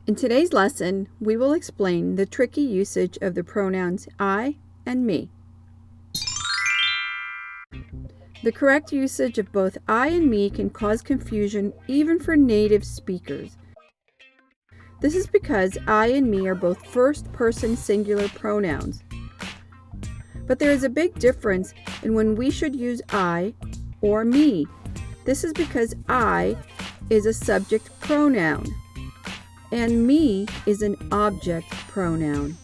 In today's lesson, we will explain the tricky usage of the pronouns I and me. The correct usage of both I and me can cause confusion even for native speakers. This is because I and me are both first-person singular pronouns. But there is a big difference in when we should use I or me. This is because I is a subject pronoun and me is an object pronoun.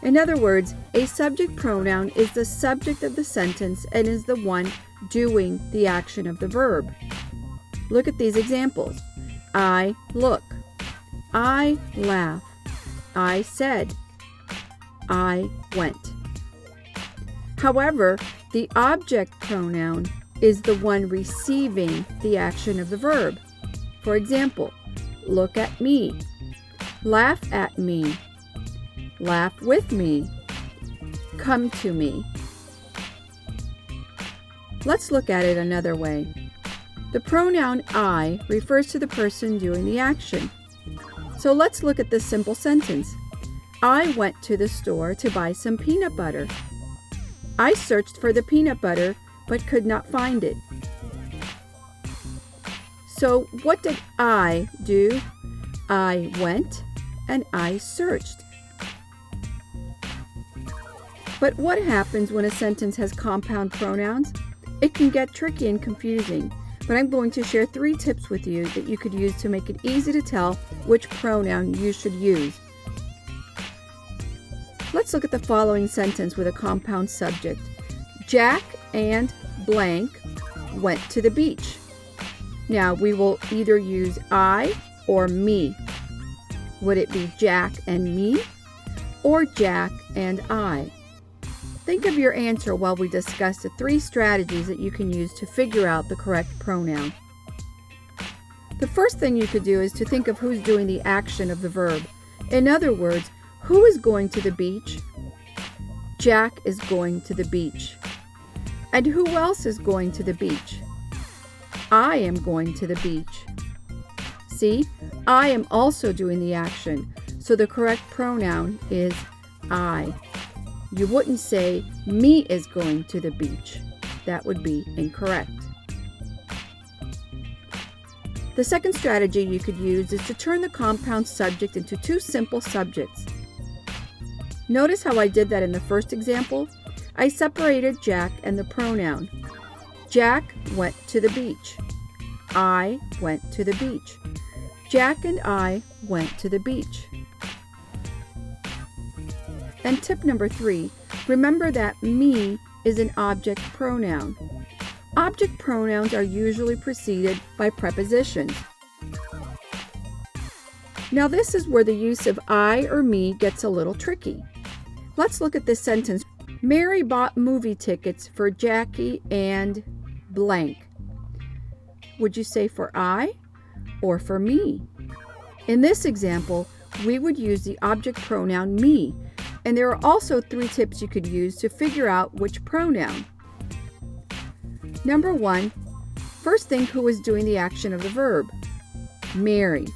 In other words, a subject pronoun is the subject of the sentence and is the one doing the action of the verb. Look at these examples. I look. I laugh. I said. I went. However, the object pronoun is the one receiving the action of the verb. For example, look at me, laugh at me, laugh with me, come to me. Let's look at it another way. The pronoun I refers to the person doing the action. So let's look at this simple sentence. I went to the store to buy some peanut butter. I searched for the peanut butter but could not find it. So what did I do? I went and I searched. But what happens when a sentence has compound pronouns? It can get tricky and confusing, but I'm going to share 3 tips with you that you could use to make it easy to tell which pronoun you should use. Let's look at the following sentence with a compound subject. Jack and blank went to the beach. Now we will either use I or me. Would it be Jack and me or Jack and I? Think of your answer while we discuss the 3 strategies that you can use to figure out the correct pronoun. The first thing you could do is to think of who's doing the action of the verb. In other words, who is going to the beach? Jack is going to the beach. And who else is going to the beach? I am going to the beach. See, I am also doing the action, so the correct pronoun is I. You wouldn't say me is going to the beach. That would be incorrect. The second strategy you could use is to turn the compound subject into 2 simple subjects. Notice how I did that in the first example? I separated Jack and the pronoun. Jack went to the beach. I went to the beach. Jack and I went to the beach. And tip number 3, remember that me is an object pronoun. Object pronouns are usually preceded by prepositions. Now this is where the use of I or me gets a little tricky. Let's look at this sentence. Mary bought movie tickets for Jackie and blank. Would you say for I or for me? In this example, we would use the object pronoun me, and there are also 3 tips you could use to figure out which pronoun. Number 1, first think who is doing the action of the verb. Mary.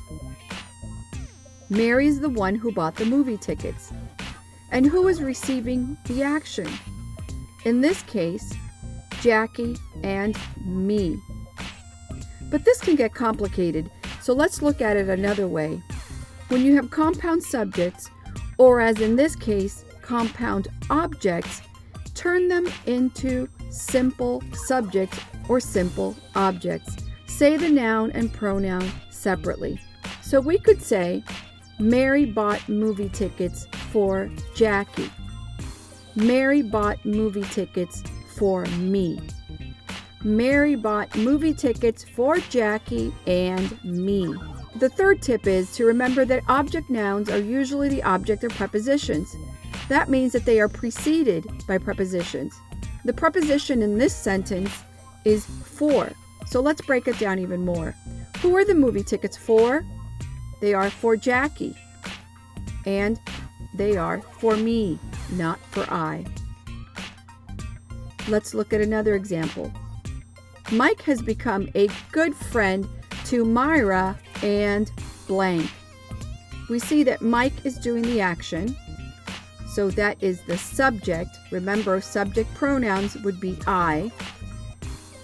Mary is the one who bought the movie tickets. And who is receiving the action? In this case, Jackie and me. But this can get complicated, so let's look at it another way. When you have compound subjects, or as in this case, compound objects, turn them into simple subjects or simple objects. Say the noun and pronoun separately. So we could say, Mary bought movie tickets for Jackie. Mary bought movie tickets for me. Mary bought movie tickets for Jackie and me. The third tip is to remember that object nouns are usually the object of prepositions. That means that they are preceded by prepositions. The preposition in this sentence is for. So let's break it down even more. Who are the movie tickets for? They are for Jackie. And they are for me, not for I. Let's look at another example. Mike has become a good friend to Myra and blank. We see that Mike is doing the action, so that is the subject. Remember, subject pronouns would be I.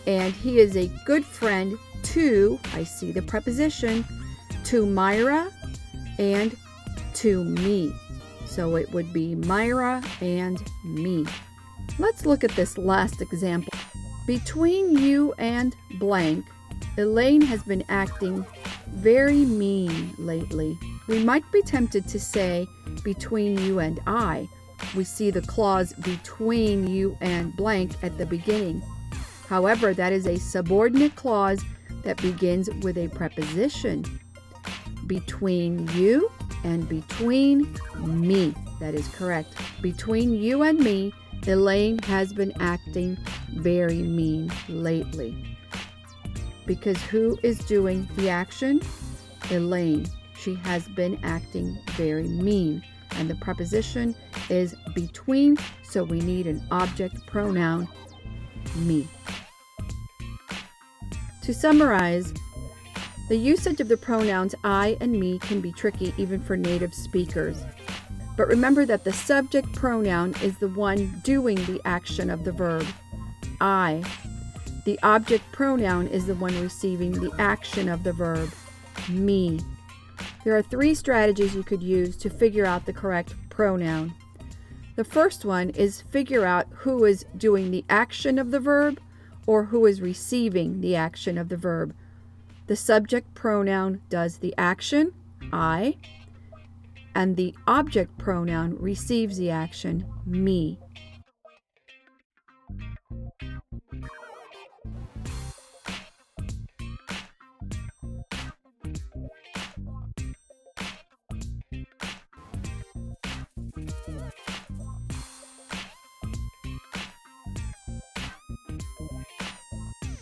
And he is a good friend to, I see the preposition, to Myra and to me. So it would be Myra and me. Let's look at this last example. Between you and blank, Elaine has been acting very mean lately. We might be tempted to say between you and I. We see the clause between you and blank at the beginning. However, that is a subordinate clause that begins with a preposition. Between you and between me. That is correct. Between you and me, Elaine has been acting very mean lately. Because who is doing the action? Elaine. She has been acting very mean. And the preposition is between, so we need an object pronoun, me. To summarize, the usage of the pronouns I and me can be tricky even for native speakers. But remember that the subject pronoun is the one doing the action of the verb, I. The object pronoun is the one receiving the action of the verb, me. There are 3 strategies you could use to figure out the correct pronoun. The first one is figure out who is doing the action of the verb or who is receiving the action of the verb. The subject pronoun does the action, I, and the object pronoun receives the action, me.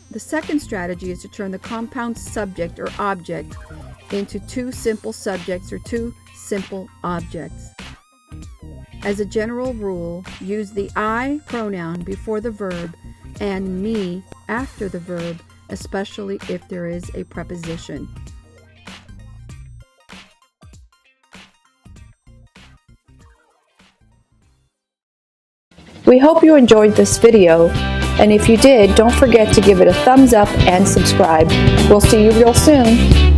The second strategy is to turn the compound subject or object into 2 simple subjects or 2 simple objects. As a general rule, use the I pronoun before the verb and me after the verb, especially if there is a preposition. We hope you enjoyed this video, and if you did, don't forget to give it a thumbs up and subscribe. We'll see you real soon.